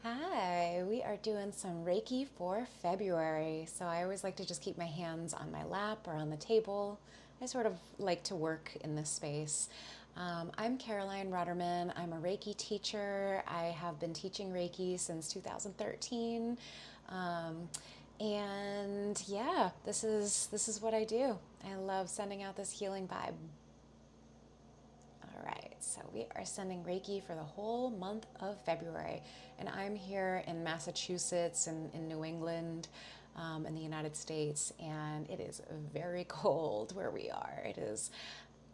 Hi, we are doing some Reiki for February. So I always like to just keep my hands on my lap or on the table. I sort of like to work in this space. I'm Caroline Rudderman. I'm a Reiki teacher. I have been teaching Reiki since 2013. Um, and yeah, this is what I do. I love sending out this healing vibe. All right, so we are sending Reiki for the whole month of February. And I'm here in Massachusetts and in New England, in the United States, and it is very cold where we are.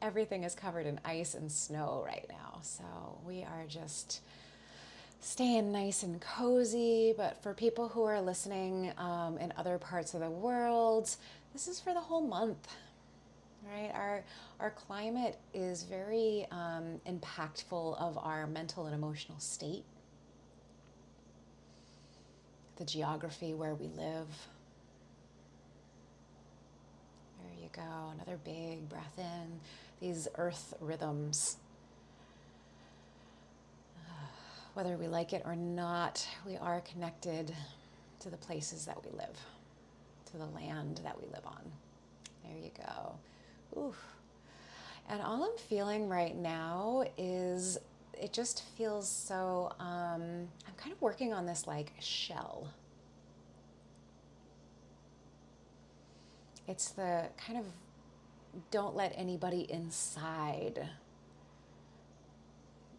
Everything is covered in ice and snow right now. So we are just staying nice and cozy. But for people who are listening in other parts of the world, this is for the whole month. Right, our climate is very impactful of our mental and emotional state, the geography where we live. There you go. Another big breath in. These earth rhythms, whether we like it or not, we are connected to the places that we live, to the land that we live on. There you go. Oof. And all I'm feeling right now is it just feels so, I'm kind of working on this like shell. It's the kind of don't let anybody inside.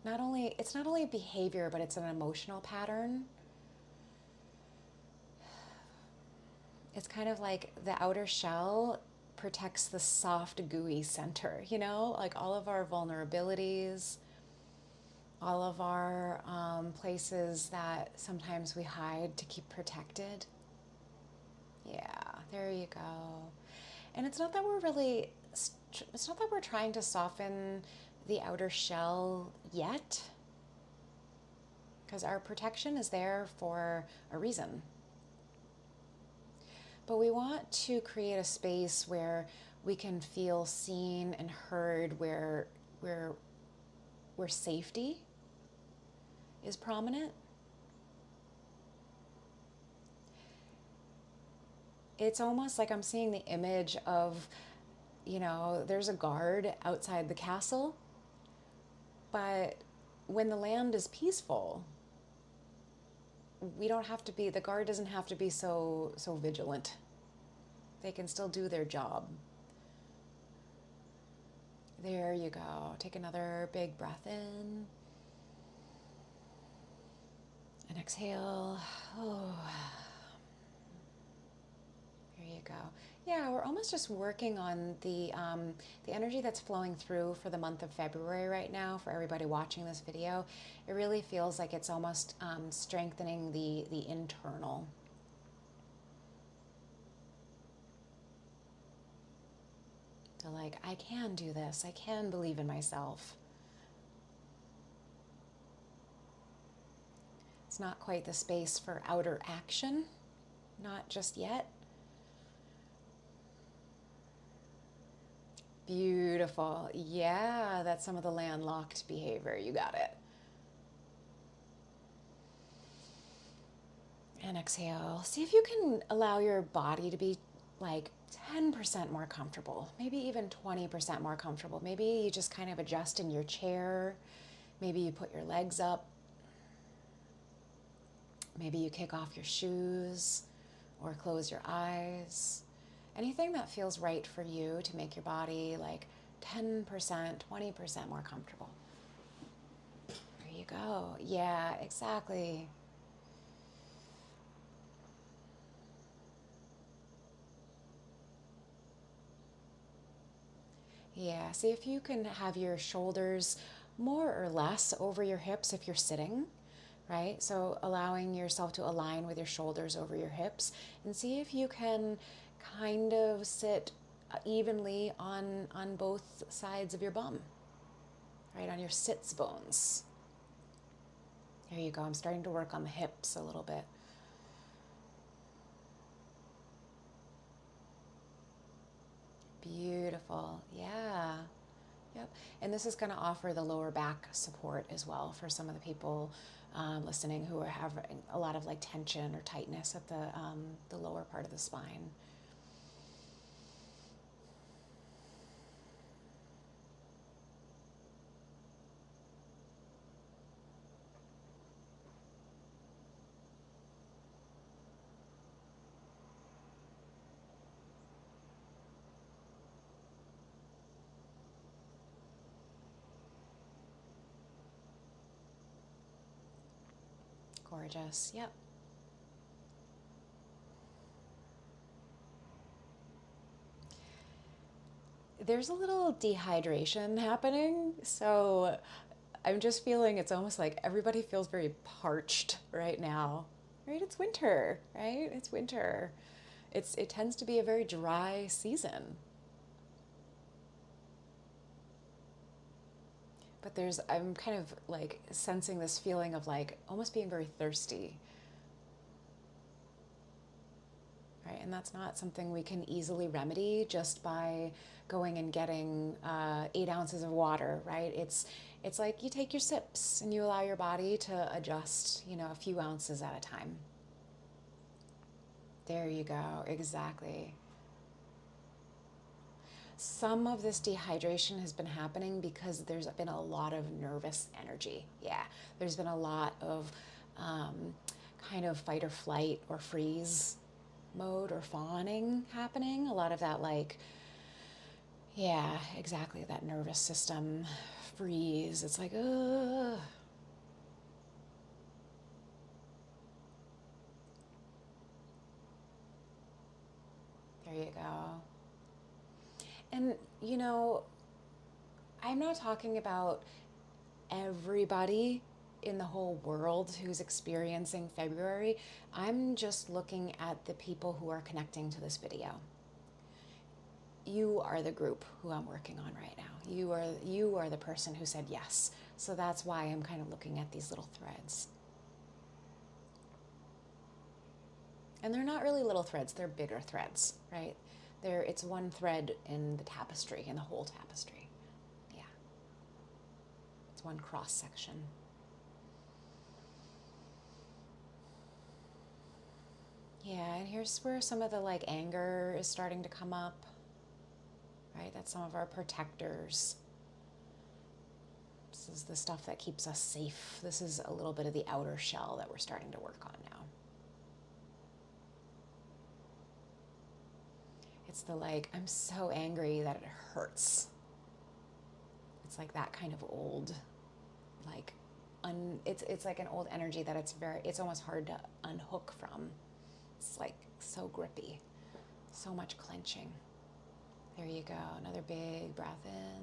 It's not only a behavior, but it's an emotional pattern. It's kind of like the outer shell protects the soft, gooey center, like all of our vulnerabilities, all of our places that sometimes we hide to keep protected. Yeah, there you go. And it's not that we're trying to soften the outer shell yet, because our protection is there for a reason. But we want to create a space where we can feel seen and heard, where where safety is prominent. It's almost like I'm seeing the image of, there's a guard outside the castle, but when the land is peaceful, we don't have to be, the guard doesn't have to be so vigilant. They can still do their job. There you go. Take another big breath in and exhale. Oh, there you go. Yeah, we're almost just working on the energy that's flowing through for the month of February right now. For everybody watching this video, it really feels like it's almost strengthening the internal. So like, I can do this. I can believe in myself. It's not quite the space for outer action, not just yet. Beautiful. Yeah, that's some of the landlocked behavior. You got it. And exhale. See if you can allow your body to be like 10% more comfortable, maybe even 20% more comfortable. Maybe you just kind of adjust in your chair. Maybe you put your legs up. Maybe you kick off your shoes or close your eyes. Anything that feels right for you to make your body like 10%, 20% more comfortable. There you go. Yeah, exactly. Yeah, see if you can have your shoulders more or less over your hips if you're sitting, right? So allowing yourself to align with your shoulders over your hips, and see if you can kind of sit evenly on both sides of your bum, right? On your sits bones. There you go. I'm starting to work on the hips a little bit. Beautiful. Yeah. Yep. And this is going to offer the lower back support as well for some of the people listening who are having a lot of like tension or tightness at the lower part of the spine. Gorgeous. Yep. There's a little dehydration happening. So I'm just feeling it's almost like everybody feels very parched right now. Right? It's winter, right? It's winter. It tends to be a very dry season. But I'm kind of like sensing this feeling of like almost being very thirsty, right? And that's not something we can easily remedy just by going and getting 8 ounces of water, right? It's like you take your sips and you allow your body to adjust, a few ounces at a time. There you go, exactly. Some of this dehydration has been happening because there's been a lot of nervous energy. Yeah, there's been a lot of um, kind of fight or flight or freeze mode or fawning happening. A lot of that, like, yeah, exactly, that nervous system freeze. It's like, ugh. There you go. And, I'm not talking about everybody in the whole world who's experiencing February. I'm just looking at the people who are connecting to this video. You are the group who I'm working on right now. You are the person who said yes. So that's why I'm kind of looking at these little threads. And they're not really little threads, they're bigger threads, right? It's one thread in the tapestry, in the whole tapestry. Yeah. It's one cross section. Yeah, and here's where some of the like anger is starting to come up, right? That's some of our protectors. This is the stuff that keeps us safe. This is a little bit of the outer shell that we're starting to work on now. It's the like, I'm so angry that it hurts. It's like that kind of old, like, it's like an old energy that it's almost hard to unhook from. It's like so grippy, so much clenching. There you go. Another big breath in.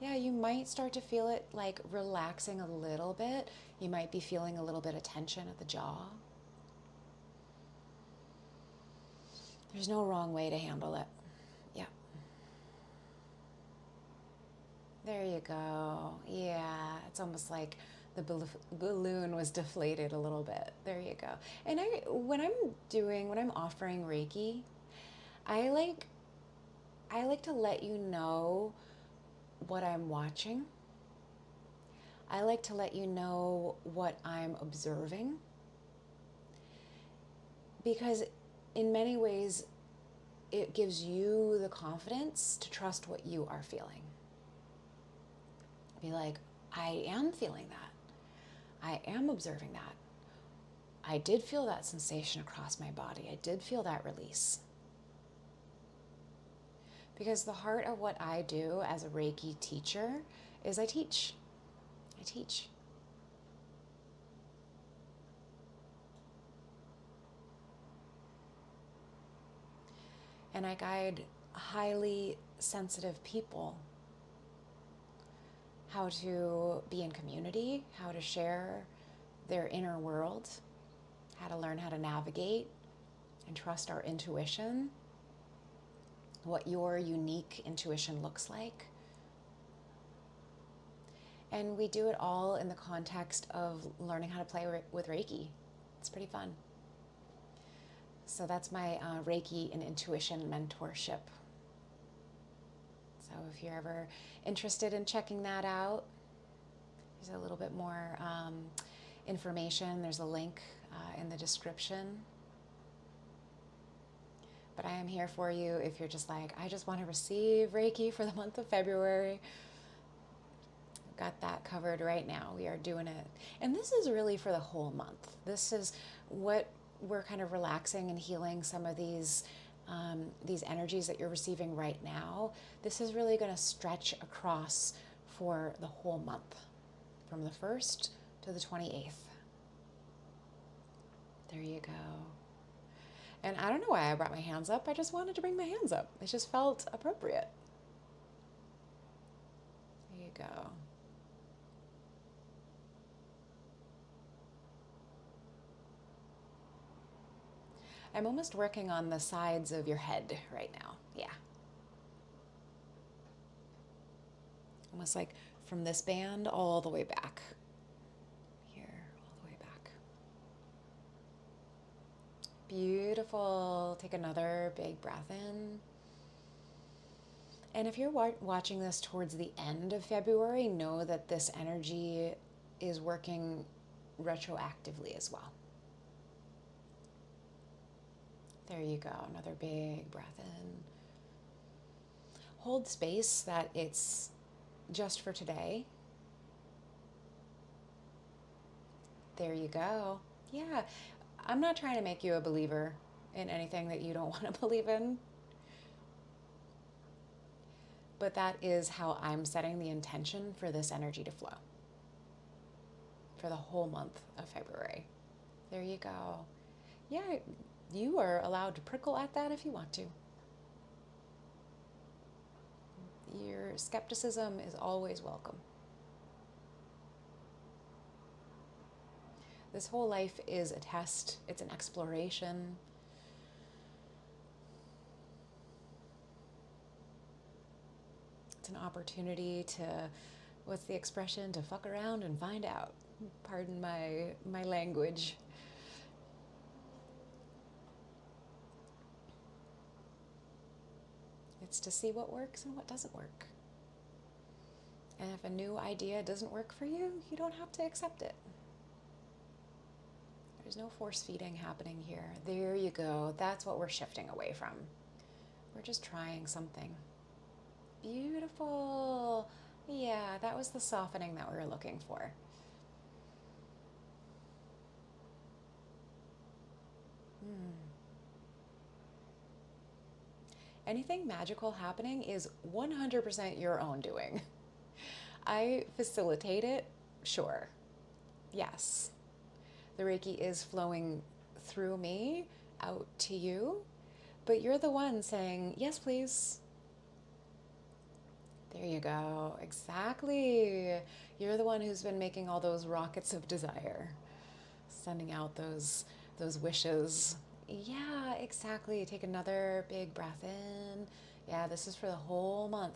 Yeah, you might start to feel it like relaxing a little bit. You might be feeling a little bit of tension at the jaw. There's no wrong way to handle it. Yeah. There you go. Yeah, it's almost like the balloon was deflated a little bit. There you go. And when I'm offering Reiki, I like to let you know what I'm watching. I like to let you know what I'm observing. Because in many ways, it gives you the confidence to trust what you are feeling. Be like, I am feeling that. I am observing that. I did feel that sensation across my body. I did feel that release. Because the heart of what I do as a Reiki teacher is I teach. I teach. And I guide highly sensitive people how to be in community, how to share their inner world, how to learn how to navigate and trust our intuition, what your unique intuition looks like. And we do it all in the context of learning how to play with Reiki. It's pretty fun. So that's my Reiki and intuition mentorship. So if you're ever interested in checking that out, there's a little bit more information. There's a link in the description. But I am here for you if you're just like, I just want to receive Reiki for the month of February. Got that covered right now. We are doing it. And this is really for the whole month. This is what we're kind of relaxing and healing some of these energies that you're receiving right now. This is really going to stretch across for the whole month, from the 1st to the 28th. There you go. And I don't know why I brought my hands up. I just wanted to bring my hands up. It just felt appropriate. There you go. I'm almost working on the sides of your head right now. Yeah. Almost like from this band all the way back. Here, all the way back. Beautiful. Take another big breath in. And if you're watching this towards the end of February, know that this energy is working retroactively as well. There you go. Another big breath in. Hold space that it's just for today. There you go. Yeah. I'm not trying to make you a believer in anything that you don't want to believe in. But that is how I'm setting the intention for this energy to flow for the whole month of February. There you go. Yeah, you are allowed to prickle at that if you want to. Your skepticism is always welcome. This whole life is a test. It's an exploration. It's an opportunity to, what's the expression? To fuck around and find out. Pardon my language. It's to see what works and what doesn't work. And if a new idea doesn't work for you, you don't have to accept it. There's no force feeding happening here. There you go. That's what we're shifting away from. We're just trying something. Beautiful. Yeah, that was the softening that we were looking for. Anything magical happening is 100% your own doing. I facilitate it, sure. Yes. The Reiki is flowing through me out to you, but you're the one saying, yes, please. There you go. Exactly. You're the one who's been making all those rockets of desire, sending out those wishes. Yeah, exactly. Take another big breath in. Yeah, this is for the whole month.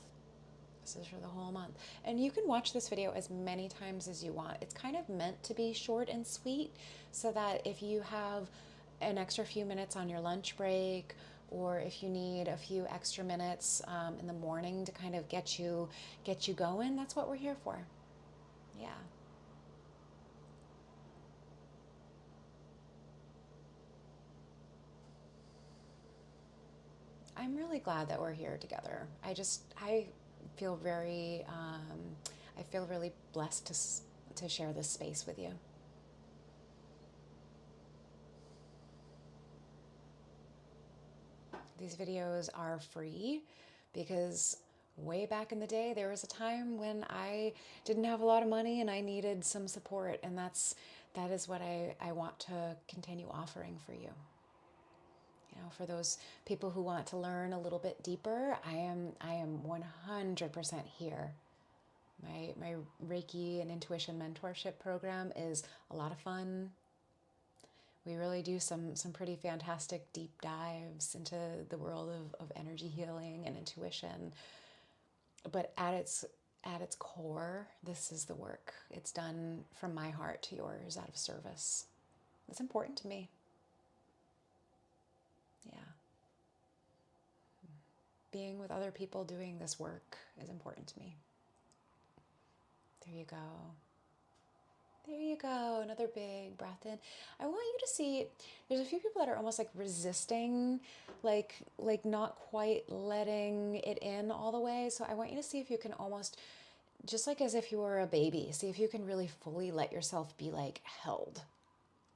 This is for the whole month. And you can watch this video as many times as you want. It's kind of meant to be short and sweet so that if you have an extra few minutes on your lunch break, or if you need a few extra minutes in the morning to kind of get you going, that's what we're here for. Yeah. I'm really glad that we're here together. I feel very, I feel really blessed to share this space with you. These videos are free because way back in the day, there was a time when I didn't have a lot of money and I needed some support, and that is what I want to continue offering for you. You know, for those people who want to learn a little bit deeper, I am 100% here. My Reiki and Intuition Mentorship program is a lot of fun. We really do some pretty fantastic deep dives into the world of energy healing and intuition. But at its core, this is the work. It's done from my heart to yours out of service. It's important to me. Yeah. Being with other people doing this work is important to me. There you go. There you go. Another big breath in. I want you to see there's a few people that are almost like resisting, like not quite letting it in all the way. So I want you to see if you can almost just like as if you were a baby, see if you can really fully let yourself be like held.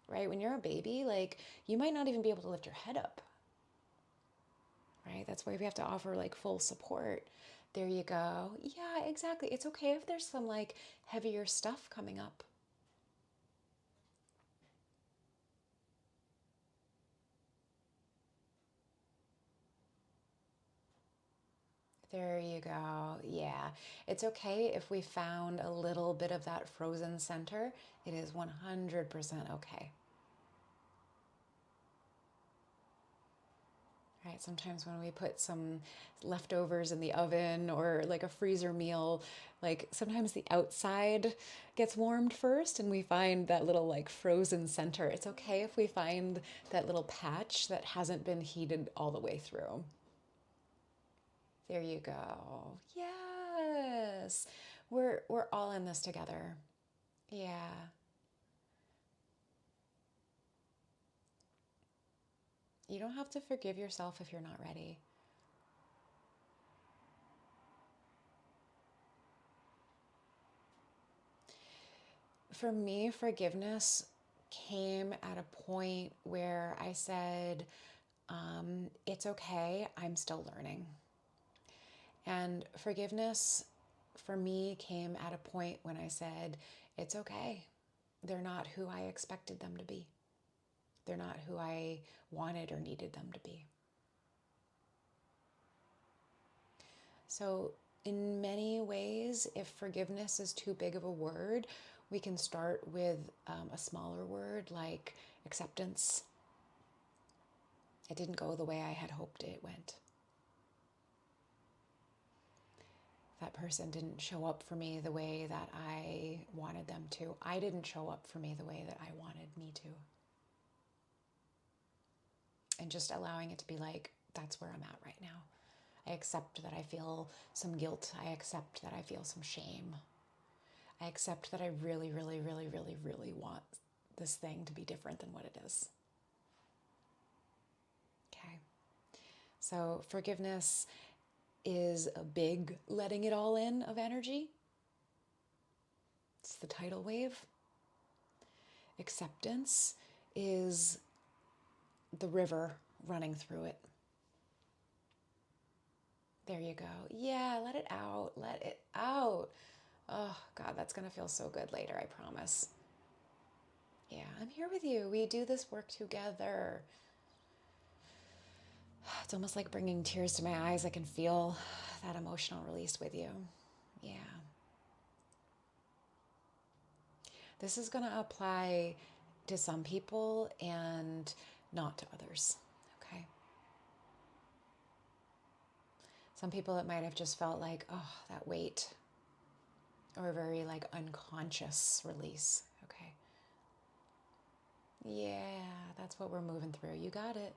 Right? When you're a baby, like you might not even be able to lift your head up. Right? That's why we have to offer like full support. There you go. Yeah, exactly. It's okay if there's some like heavier stuff coming up. There you go. Yeah. It's okay if we found a little bit of that frozen center. It is 100% okay. Right? Sometimes when we put some leftovers in the oven or like a freezer meal, like sometimes the outside gets warmed first and we find that little like frozen center. It's okay if we find that little patch that hasn't been heated all the way through. There you go. Yes. We're all in this together. Yeah. You don't have to forgive yourself if you're not ready. For me, forgiveness came at a point where I said, it's okay, I'm still learning. And forgiveness for me came at a point when I said, it's okay, they're not who I expected them to be. They're not who I wanted or needed them to be. So, in many ways, if forgiveness is too big of a word, we can start with a smaller word like acceptance. It didn't go the way I had hoped it went. That person didn't show up for me the way that I wanted them to. I didn't show up for me the way that I wanted me to. And just allowing it to be like, that's where I'm at right now. I accept that I feel some guilt. I accept that I feel some shame. I accept that I really, really, really, really, really want this thing to be different than what it is. Okay. So forgiveness is a big letting it all in of energy. It's the tidal wave. Acceptance is the river running through it. There you go. Yeah, let it out. Let it out. Oh, God, that's going to feel so good later, I promise. Yeah, I'm here with you. We do this work together. It's almost like bringing tears to my eyes. I can feel that emotional release with you. Yeah. This is going to apply to some people and not to others. Okay. Some people it might have just felt like, oh, that weight, or a very like unconscious release. Okay. Yeah, that's what we're moving through. You got it.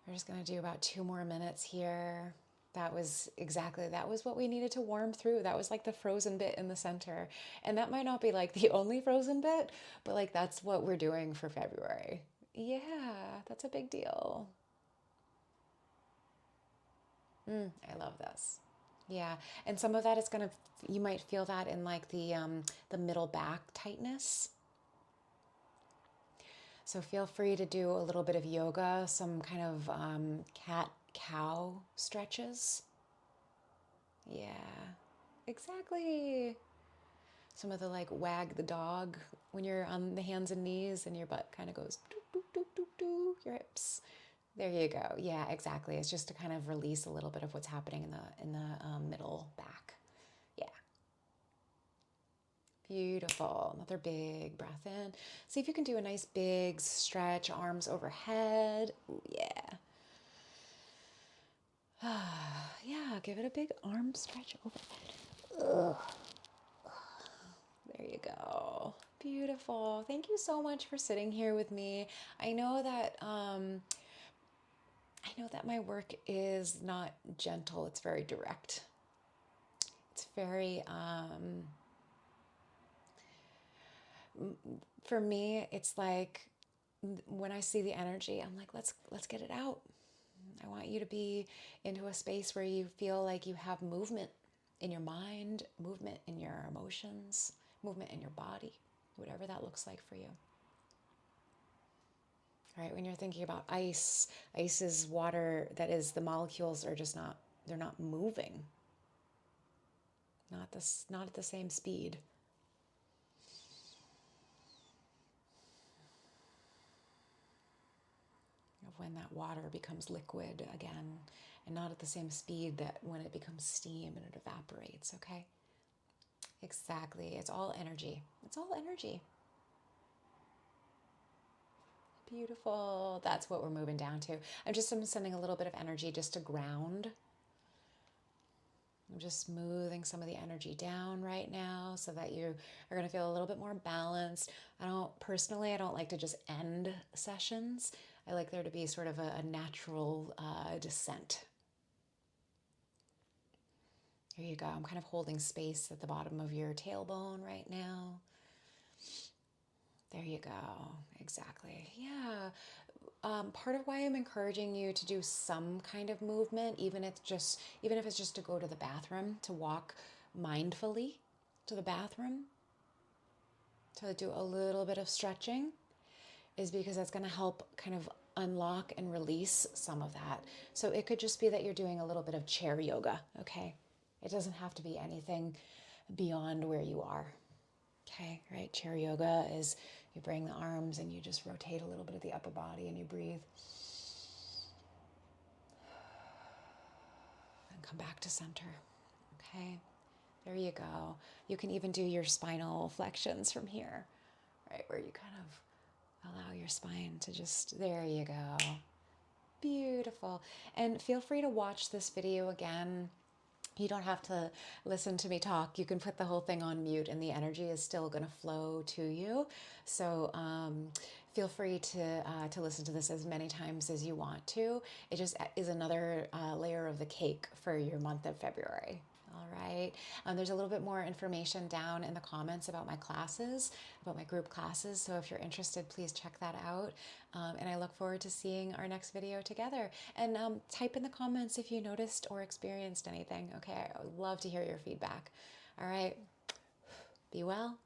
We're just going to do about 2 more minutes here. That was what we needed to warm through. That was like the frozen bit in the center. And that might not be like the only frozen bit, but like that's what we're doing for February. Yeah, that's a big deal. I love this. Yeah, and some of that is gonna, you might feel that in like the middle back tightness. So feel free to do a little bit of yoga, some kind of cat cow stretches. Yeah, exactly. Some of the like wag the dog when you're on the hands and knees and your butt kind of goes doo, doo, doo, doo, doo, your hips. There you go. Yeah, exactly. It's just to kind of release a little bit of what's happening in the middle back. Yeah. Beautiful. Another big breath in. See if you can do a nice big stretch, arms overhead. Ooh, yeah. Yeah, give it a big arm stretch overhead. Ugh. There you go. Beautiful. Thank you so much for sitting here with me. I know that my work is not gentle. It's very direct. It's very For me, it's like when I see the energy, I'm like, let's get it out. I want you to be into a space where you feel like you have movement in your mind, movement in your emotions, movement in your body, whatever that looks like for you. All right, when you're thinking about ice, ice is water that is, the molecules are just not, they're not moving. Not at the same speed. Of when that water becomes liquid again, and not at the same speed that when it becomes steam and it evaporates, okay? Exactly. It's all energy. It's all energy. Beautiful. That's what we're moving down to. I'm sending a little bit of energy just to ground. I'm just smoothing some of the energy down right now so that you are going to feel a little bit more balanced. I don't like to just end sessions. I like there to be sort of a natural descent. Here you go. I'm kind of holding space at the bottom of your tailbone right now. There you go. Exactly. Yeah. Part of why I'm encouraging you to do some kind of movement, even if it's just to go to the bathroom, to walk mindfully to the bathroom, to do a little bit of stretching, is because that's going to help kind of unlock and release some of that. So it could just be that you're doing a little bit of chair yoga, okay? It doesn't have to be anything beyond where you are. Okay, right? Chair yoga is you bring the arms and you just rotate a little bit of the upper body and you breathe. And come back to center. Okay, there you go. You can even do your spinal flexions from here, right? Where you kind of allow your spine to just, there you go. Beautiful. And feel free to watch this video again. You don't have to listen to me talk. You can put the whole thing on mute and the energy is still going to flow to you. So feel free to listen to this as many times as you want to. It just is another layer of the cake for your month of February. All right. There's a little bit more information down in the comments about my classes, about my group classes. So if you're interested, please check that out. And I look forward to seeing our next video together. And type in the comments if you noticed or experienced anything. Okay, I would love to hear your feedback. All right. Be well.